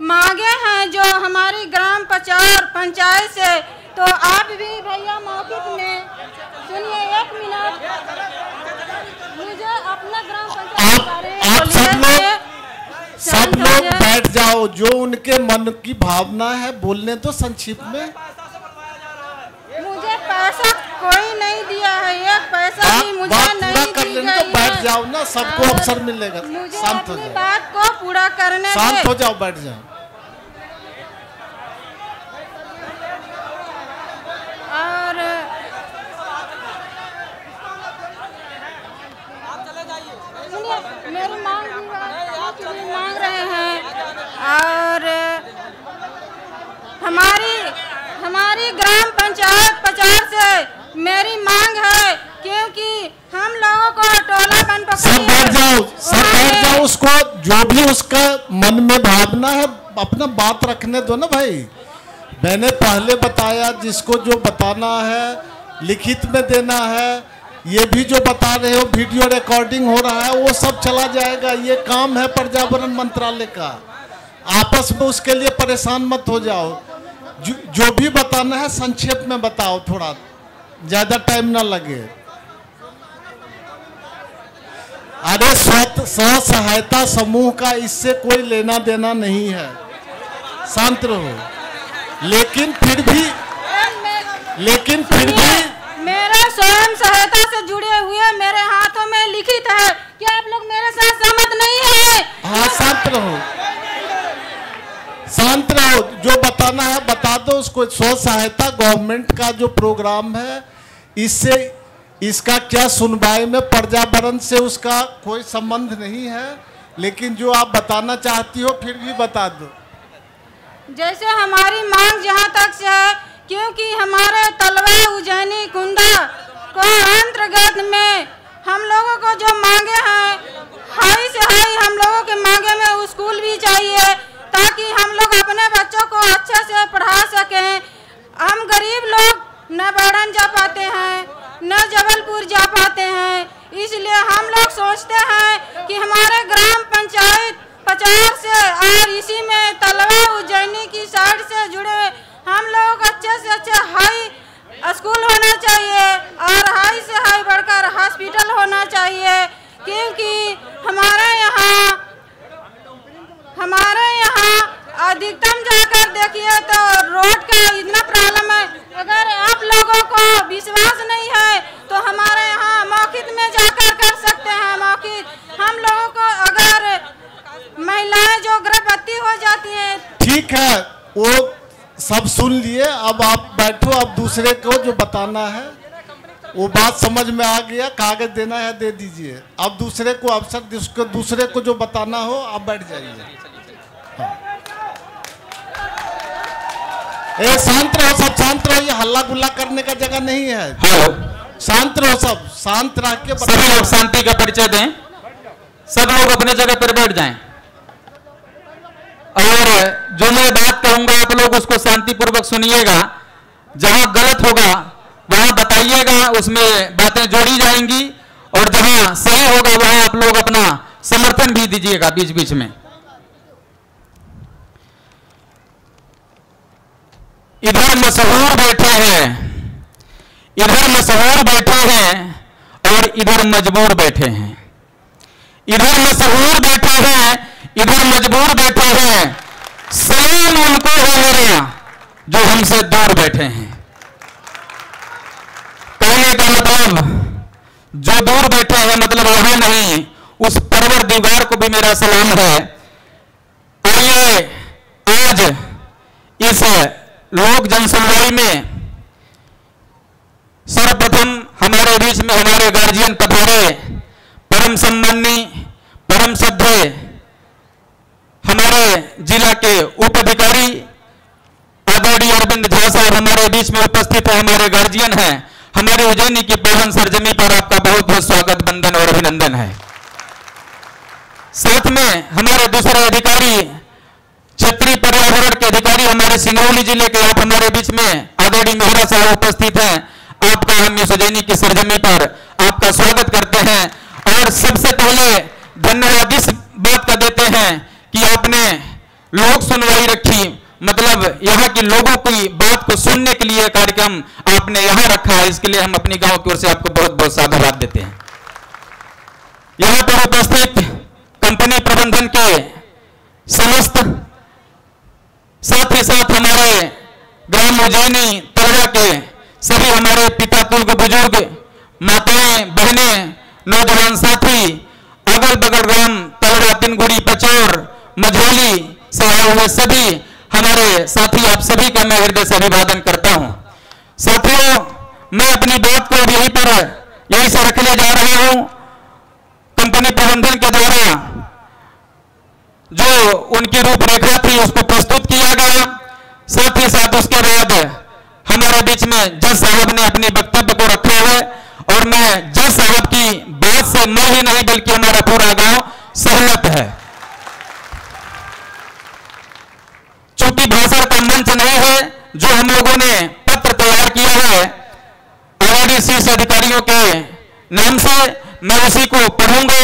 मांगे हैं जो हमारी ग्राम पचौर पंचायत से, तो आप भी भैया मौखिक में सुनिए 1 मिनट, मुझे अपना ग्राम पंचायत के बारे में सब लोग बैठ जाओ। जो उनके मन की भावना है बोलने तो संक्षिप्त में। मुझे पैसा कोई नहीं दिया है, एक पैसा भी मुझे नहीं दिया है। तो बैठ जाओ ना, सबको अवसर मिलेगा। मुझे शांत हो अपनी जाओ, बात को पूरा करने शांत हो जाओ, बैठ जाओ। और मेरी मांग रहे हैं और हमारी ग्राम पंचायत पचौर से मेरी मांग है क्योंकि हम लोगों को टोला बन सब बैठ जाओ, उसको जो भी उसका मन में भावना है अपना बात रखने दो ना भाई। मैंने पहले बताया जिसको जो बताना है लिखित में देना है, ये भी जो बता रहे हो वीडियो रिकॉर्डिंग हो रहा है वो सब चला जाएगा। ये काम है पर्यावरण मंत्रालय का, आपस में उसके लिए परेशान मत हो जाओ। जो भी बताना है संक्षेप में बताओ, थोड़ा ज्यादा टाइम ना लगे। अरे स्व सहायता समूह का इससे कोई लेना देना नहीं है, शांत रहो। लेकिन फिर भी मेरा स्वयं सहायता से जुड़े हुए मेरे हाथों में लिखित है, क्या आप लोग मेरे साथ सहमत नहीं है? हाँ, शांत रहो, शांत रहो। जो बताना है बता दो उसको। स्व सहायता गवर्नमेंट का जो प्रोग्राम है, इससे इसका क्या सुनवाई में पर्यावरण से उसका कोई संबंध नहीं है, लेकिन जो आप बताना चाहती हो फिर भी बता दो। जैसे हमारी मांग जहाँ तक से है, क्योंकि हमारे तलवा, उज्जैनी, कुंदा को अंतर्गत में हम लोगों को जो मांगे हैं हाई से हाई हम लोगों के मांगे में स्कूल भी चाहिए ताकि हम लोग अपने बच्चों को अच्छे से पढ़ा सकें। हम गरीब लोग न बाड़न जा पाते हैं न जबलपुर जा पाते हैं, इसलिए हम लोग सोचते हैं कि हमारे ग्राम पंचायत पचौर से और इसी में तलवा, उज्जैनी की साइड से जुड़े हम लोग अच्छे से अच्छे हाई स्कूल होना चाहिए और हाई से हाई बढ़कर हॉस्पिटल होना चाहिए, क्योंकि हमारे यहाँ अधिकतम जाकर देखिए तो रोड का इतना प्रॉब्लम है। अगर आप लोगों को विश्वास नहीं है तो हमारे यहाँ मौखिक में जाकर कर सकते हैं। मौखिक हम लोगों को अगर हो जाती है। ठीक है, वो सब सुन लिए, अब आप बैठो, अब दूसरे को जो बताना है वो बात समझ में आ गया, कागज देना है दे दीजिए। अब दूसरे को अवसर, दूसरे को जो बताना हो आप बैठ जाइए। हाँ। शांत रहो सब, शांत रहो, ये हल्ला गुल्ला करने का जगह नहीं है। शांत रहो सब, शांत रह के सभी लोग शांति का परिचय दें, सब लोग अपने जगह पर बैठ जाएं और जो मैं बात कहूंगा आप लोग उसको शांतिपूर्वक सुनिएगा। जहां गलत होगा वहां बताइएगा, उसमें बातें जोड़ी जाएंगी, और जहां सही होगा वहां आप लोग अपना समर्थन भी दीजिएगा बीच बीच में। इधर मशहूर बैठे हैं, इधर मशहूर बैठे हैं और इधर मजबूर बैठे हैं। इधर मशहूर बैठे हैं, इधर मजबूर बैठे हैं। सलाम उनको है मेरा जो हमसे दूर बैठे हैं। कहने का मतलब जो दूर बैठे हैं मतलब वहां नहीं, उस परवरदिगार को भी मेरा सलाम है। आइए आज इस लोक जनसुनवाई में सर्वप्रथम हमारे बीच में हमारे गार्जियन पधारे, परम सम्मानी, परम श्रद्धेय हमारे जिला के उप अधिकारी आदरणीय अरविंद झा साहब हमारे बीच में उपस्थित है, हमारे गार्जियन हैं। हमारे उज्जैनी की पावन सरजमी पर आपका बहुत बहुत स्वागत, वंदन और अभिनंदन है। साथ में हमारे दूसरे अधिकारी, क्षेत्रीय पर्यावरण के अधिकारी हमारे सिंगरौली जिले के, आप हमारे बीच में आदरणीय मेहरा साहब उपस्थित हैं। आपका हम इस उज्जैनी की सरजमी पर आपका स्वागत करते हैं और सबसे पहले धन्यवाद इस बात का देते हैं कि आपने लोक सुनवाई रखी, मतलब यहाँ के लोगों की बात को सुनने के लिए कार्यक्रम आपने यहाँ रखा है, इसके लिए हम अपनी गांव की ओर से आपको बहुत बहुत साधुवाद देते हैं। यहाँ पर उपस्थित कंपनी प्रबंधन के समस्त, साथ ही साथ हमारे ग्राम उज्जैनी तलवा के सभी हमारे पिता तुल्य बुजुर्ग, माताएं, बहनें, नौजवान साथी, अगल बगल ग्राम तलवा, तिनगुड़ी, पचौर, मझौली से आए हुए सभी हमारे साथी, आप सभी का मैं हृदय से अभिवादन करता हूं। साथियों, मैं अपनी बात को यहीं पर यहीं से रखने जा रहा हूं। कंपनी प्रबंधन के द्वारा जो उनकी रूपरेखा थी उसको प्रस्तुत किया गया, साथ ही साथ उसके बाद हमारे बीच में जज साहब ने अपने वक्तव्य को रखा है और मैं जज साहब की बात से मैं ही नहीं बल्कि हमारा पूरा गांव सहमत है। चूंकि भाषण का मंच नहीं है, जो हम लोगों ने पत्र तैयार किया है RDC अधिकारियों के नाम से, मैं उसी को पढ़ूंगा।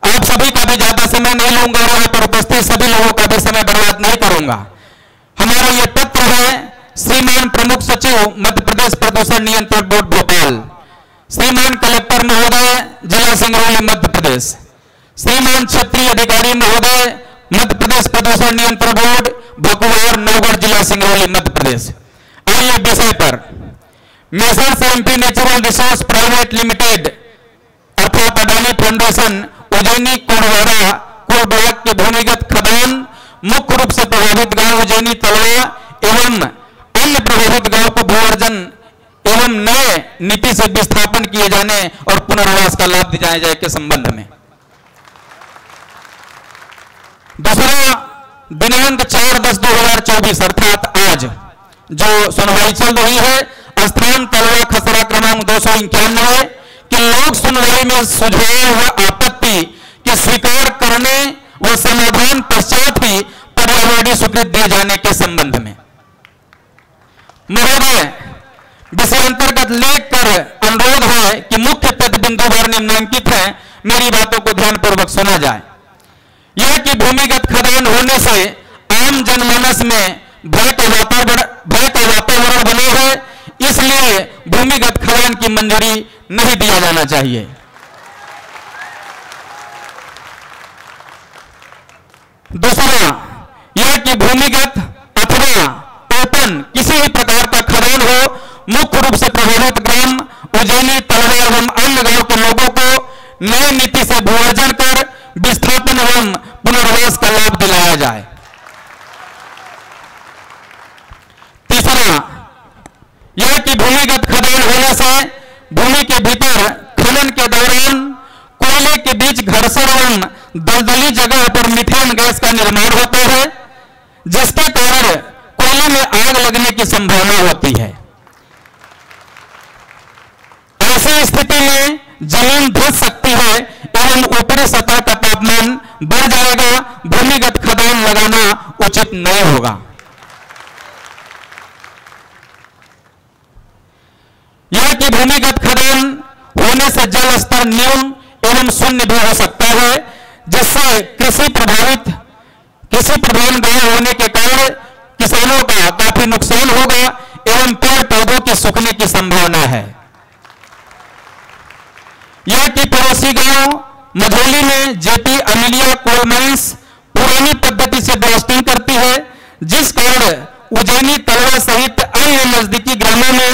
आप सभी का भी ज्यादा समय नहीं लूंगा, वहां पर उपस्थित सभी लोगों का भी समय बर्बाद नहीं करूंगा। हमारा ये पत्र है श्रीमान प्रमुख सचिव मध्य प्रदेश प्रदूषण नियंत्रण बोर्ड भोपाल, श्रीमान कलेक्टर महोदय जिला सिंगरौली मध्य प्रदेश, श्रीमान क्षेत्रीय अधिकारी महोदय मध्य प्रदेश प्रदूषण नियंत्रण बोर्ड भकुआर नवगढ़ जिला सिंगरौली मध्य प्रदेश। आइए विषय पर, messrs MP natural resource private limited अर्थात Adani foundation Ujjaini Kodwada coal block के भूमिगत खदान मुख्य रूप से प्रभावित गांव उज्जैनी तलवा एवं अन्य प्रभावित गांव को भूअर्जन एवं नए नीति से विस्थापन किए जाने और पुनर्वास का लाभ दिलाए जाए के संबंध में। दूसरा, दिनांक 4/10/2024 अर्थात आज जो सुनवाई चल रही है, स्थान तलवा खसरा क्रमांक 291 कि लोक सुनवाई में सुझाव व आपत्ति के स्वीकार करने व समाधान पश्चात ही पर्यावरणीय स्वीकृति दिए जाने के संबंध में। महोदय, विषय अंतर्गत लेख कर अनुरोध है कि मुख्य तथ्य बिंदु भर निम्नांकित है, मेरी बातों को ध्यानपूर्वक सुना जाए। यह कि भूमिगत खदान होने से आम जनमानस में भय का वातावरण बने है, इसलिए भूमिगत खदान की मंजूरी नहीं दिया जाना चाहिए। दूसरा, यह कि भूमिगत अथवा ओपन किसी भी प्रकार का खदान हो, मुख्य रूप से प्रभावित ग्राम उज्जैनी तलवा एवं अन्य गांव के लोगों को नई नीति से भूअर्जन कर विस्थापन एवं पुनर्वास का लाभ दिलाया जाए। भूमिगत खदान होने से भूमि के भीतर खनन के दौरान कोयले के बीच घर्षण एवं दलदली जगह पर मीथेन गैस का निर्माण होता है, जिसके कारण कोयले में आग लगने की संभावना होती है। ऐसी स्थिति में जमीन धंस सकती है एवं ऊपरी सतह का तापमान बढ़ जाएगा। भूमिगत खदान लगाना उचित नहीं होगा। यह कि भूमिगत खदान होने से जल स्तर न्यून एवं शून्य भी हो सकता है, जिससे कृषि प्रधान गांव होने के कारण किसानों का काफी नुकसान होगा एवं पेड़ पौधों के सूखने की संभावना है। यह कि पड़ोसी गांव मझौली में जेपी अमिलिया कोल माइंस पुरानी पद्धति से ब्लास्टिंग करती है, जिस कारण उज्जैनी तलवा सहित अन्य नजदीकी ग्रामों में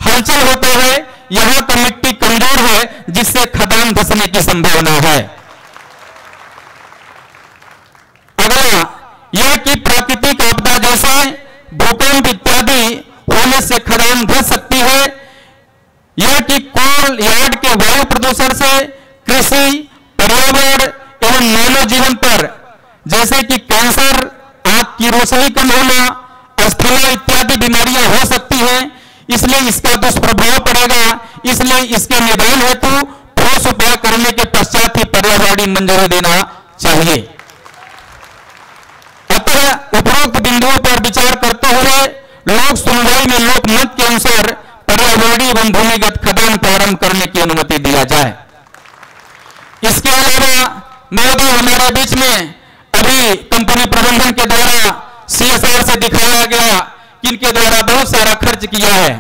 हलचल होता है। यहां का मिट्टी कमजोर है, जिससे खदान धंसने की संभावना है। अगला यह कि प्राकृतिक आपदा जैसे भूकंप इत्यादि होने से खदान धंस सकती है। यह कि कोल यार्ड के वायु प्रदूषण से कृषि, पर्यावरण एवं मानव जीवन पर जैसे कि कैंसर, आंख की रोशनी कम होना, अस्थमा इत्यादि बीमारियां हो सकती हैं। इसलिए इसका दुष्प्रभाव पड़ेगा। इसलिए इसके निदान हेतु ठोस उपाय करने के पश्चात ही पर्यावरणीय मंजूरी देना चाहिए। अतः उपरोक्त बिंदुओं पर विचार करते हुए लोक सुनवाई में लोकमत के अनुसार पर्यावरणीय एवं भूमिगत खदान प्रारंभ करने की अनुमति दिया जाए। इसके अलावा महोदय हमारे बीच में अभी कंपनी प्रबंधन के द्वारा CSR से दिखाया गया कि इनके द्वारा बहुत सारा खर्च किया है,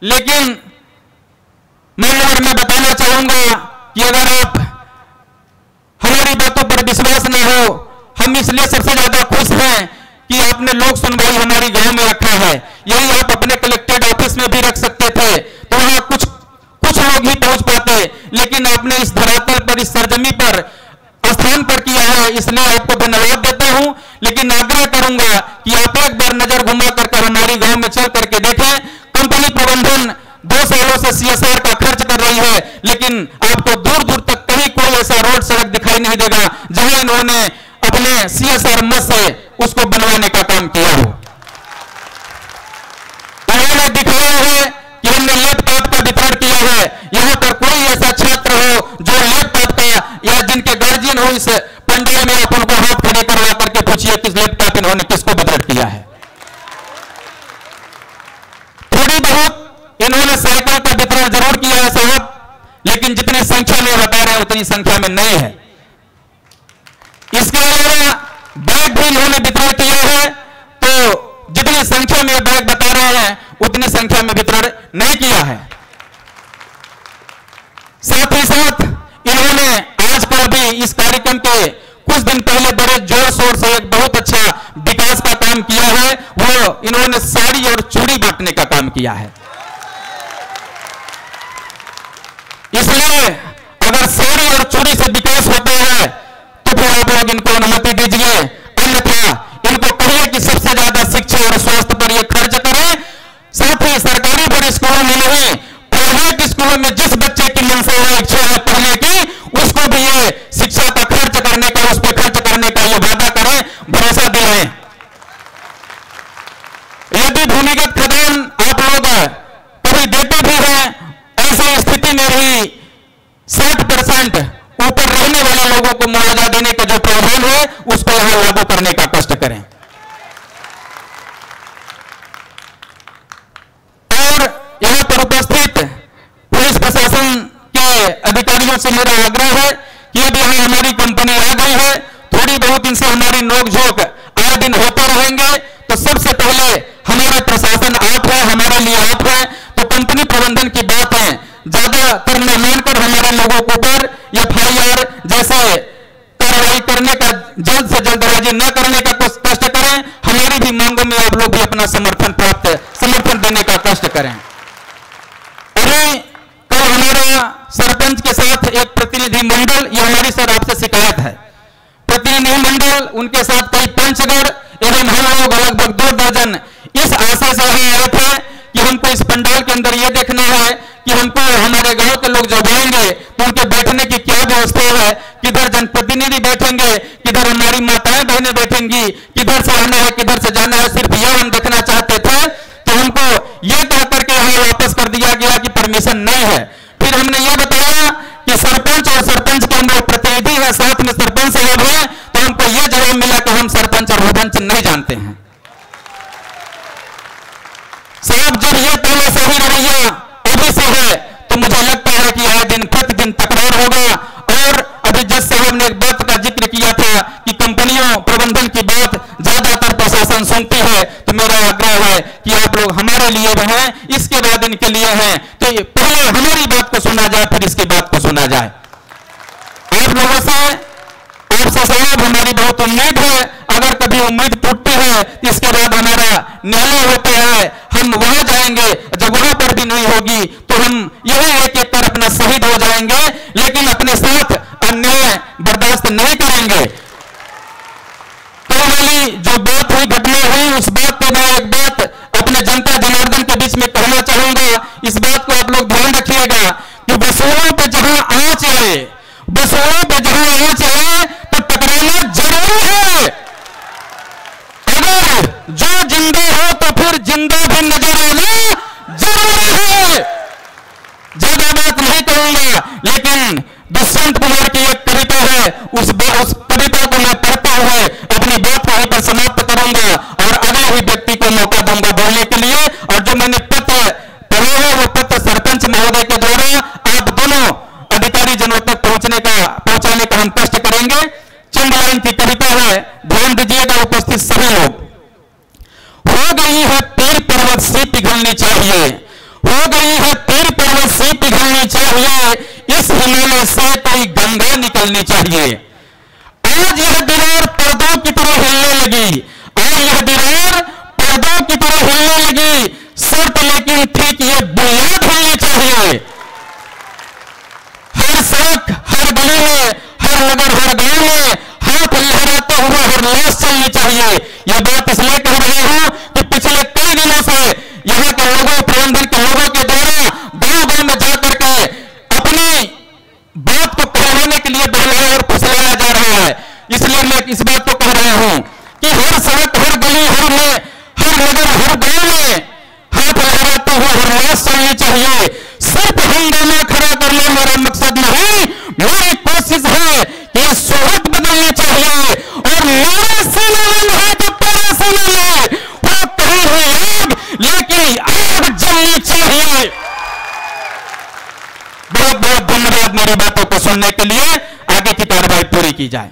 लेकिन मैं बताना चाहूंगा कि अगर आप हमारी बातों पर विश्वास न हो, हम इसलिए सबसे ज्यादा खुश हैं कि आपने लोक सुनवाई हमारी गांव में रखा है। यही आप अपने कलेक्टेड ऑफिस में भी रख सकते थे, तो वहां कुछ लोग ही पहुंच पाते, लेकिन आपने इस धरातल पर, इस सरजमी पर, स्थान पर किया है। इसलिए आपको धन्यवाद देता हूं, लेकिन आग्रह करूंगा कि आप एक बार नजर घुमा कर हमारी गांव में चल करके देखें। कंपनी प्रबंधन 2 सालों से CSR का खर्च कर रही है, लेकिन आपको दूर दूर तक कहीं कोई ऐसा रोड सड़क दिखाई नहीं देगा जहां इन्होंने अपने CSR मद से उसको बनवाने का काम किया हो। उन्होंने दिखाया है कि हमने लैपटॉप का वितरण किया है। यहां पर कोई ऐसा छात्र हो जो लैपटॉप का, या जिनके गार्जियन हो इस पंडाल में, आप उनको हाथ खड़े करवा करके पूछिए किस लैपटॉप इन्होंने किसको वितरण किया है। थोड़ी बहुत इन्होंने साइकिल का वितरण जरूर किया है साहब, लेकिन जितनी संख्या में बता रहे हैं उतनी संख्या में नहीं है। इसके अलावा बैग भी इन्होंने वितरण किया है, तो जितनी संख्या में बैग बता रहे हैं उतनी संख्या में वितरण नहीं किया है। साथ ही साथ इन्होंने आजकल भी इस कार्यक्रम के कुछ दिन पहले बड़े जोर शोर से एक बहुत अच्छा विकास का काम किया है। वो इन्होंने साड़ी और चूड़ी बांटने का काम किया है। इसलिए अगर साड़ी और चूड़ी से विकास होता है तो फिर आप लोग इनको अनुमति दीजिए, अन्यथा इनको कहिए कि सबसे ज्यादा शिक्षा और स्वास्थ्य पर ये खर्च करें। साथ ही सरकारी बड़े स्कूलों में नहीं, प्राइवेट स्कूलों में जिस बच्चे की मनसा है, इच्छा है पढ़ने की, उसको भी ये शिक्षा का खर्च करने का, उस पर खर्च करने का ये वादा करें, भरोसा दिलाएं। यदि भूमिगत खदान आप लोग कभी देते भी हैं, ऐसी स्थिति में भी 60% ऊपर रहने वाले लोगों को मुआवजा देने का जो प्रावधान है उसको यहां लागू करने का कष्ट करें। और यहां पर उपस्थित पुलिस प्रशासन के अधिकारियों से मेरा आग्रह है कि अब यहां हमारी कंपनी आ गई है, थोड़ी बहुत इनसे हमारी नोकझोंक आए दिन होते रहेंगे। तो सबसे पहले हमारा प्रशासन आप है, हमारे लिए आप है, तो कंपनी प्रबंधन की बात है, ज्यादातर न मानकर हमारे लोगों के ऊपर FIR जैसे कार्रवाई करने का, जल्द से जल्दबाजी न करने का कष्ट करें। हमारी भी मांगों में आप लोग भी अपना समर्थन देने का कष्ट करें। अरे कल हमारा सरपंच के साथ एक प्रतिनिधि मंडल, ये हमारी सर आपसे शिकायत है, प्रतिनिधि मंडल, उनके साथ कई पंचगढ़ एवं हम लोग लगभग 2 दर्जन इस आशय से आए थे कि हमको इस पंडाल के अंदर ये देखना है कि हमको हमारे गांव के लोग जब आएंगे तो उनके बैठने की क्या व्यवस्था है, किधर जनप्रतिनिधि बैठेंगे, किधर हमारी माताएं बहनें बैठेंगी, किधर से आना है, किधर से जाना है, सिर्फ यह हम देखना चाहते थे। तो हमको यह कह करके हमें वापस कर दिया गया कि परमिशन नहीं है। फिर हमने ये बताया कि सरपंच और सरपंच के अंदर प्रतिनिधि है, साथ में सरपंच साहब है, तो हमको यह जवाब मिला कि हम सरपंच और सरपंच नहीं जानते हैं। साहब जब ये पहले से ही रवैया अभी से है तो मुझे लगता है कि आए दिन प्रतिदिन तकरार होगा। और अभी जज साहब ने एक बात का जिक्र किया था कि कंपनियों प्रबंधन की बात ज्यादातर प्रशासन सुनती है, तो मेरा आग्रह है कि आप लोग हमारे लिए भी हैं, इसके बाद इनके लिए हैं, तो पहले हमारी बात को सुना जाए, फिर इसकी बात को सुना जाए। आप लोगों से आपसे साहब हमारी बहुत उम्मीद है, अगर कभी उम्मीद टूटती है तो इसके बाद हमारा न्यायालय होता है, हम वहां जाएंगे, जब वहां पर भी नहीं होगी तो हम यही एक एक कर अपना शहीद हो जाएंगे, लेकिन अपने साथ अन्याय बर्दाश्त नहीं करेंगे। कल वाली जो बात हुई, घटना हुई, उस बात पे मैं एक बात अपने जनता जनार्दन के बीच में कहना चाहूंगा। इस बात को आप लोग ध्यान रखिएगा कि वसूलों पे जहां आंच आए, वसूलों पे जहां आंच आए तो टकराना जरूरी है। अगर जो जिंदा हो तो फिर जिंदा भी नजर आना जरूरी है। ज्यादा बात नहीं करूंगा, लेकिन दुष्यंत कुमार की एक कविता है, उस कविता को मैं पढ़ते हुए अपनी बात को यहीं पर समाप्त करूंगा और अगले ही व्यक्ति को मौका दूंगा बोलने के लिए। और जो मैंने पत्र पढ़ा है वो पत्र सरपंच महोदय के द्वारा आप दोनों अधिकारी जनों तक पहुंचाने का हम कष्ट करेंगे। चंद लाइन की कविता है, ध्यान दीजिएगा उपस्थित सभी लोग। हो गई है पीर पर्वत से पिघलनी चाहिए, हो गई है पीर पर्वत से पिघलनी चाहिए, इस हिमालय से कोई गंगा निकलनी चाहिए। आज यह दीवार पर्दों की तरह हिलने लगी, आज यह दीवार पर्दों की तरह हिलने लगी, शर्त लेकिन थी कि यह बुनियाद होनी चाहिए। हर सड़क, हर गली में, हर नगर, हर गांव में हाथ लहराता हुआ हर लाश चलनी चाहिए। यह बात इसलिए कह रही हूं कि पिछले कई दिनों से यहां के लोगों, प्रबंधन के लोगों के द्वारा गांव गांव में जाकर के अपनी बात को कहलाने के लिए बहलाया और फुसलाया जा रहा है। इसलिए मैं इस बात को कह रहा हूं कि हर सड़क, हर गली, हर नगर, हर गांव में हाथ लहराता हुआ हर लाश चलनी चाहिए। सिर्फ हंगामा खड़ा करना मेरा मकसद नहीं, मेरी कोशिश है कि सोच बदलनी चाहिए। और मेरे से है तो तेरे से है, वो कहीं हुई आग लेकिन आग जलनी चाहिए। बहुत बहुत धन्यवाद मेरी बातों को सुनने के लिए। आगे की कार्रवाई पूरी की जाए।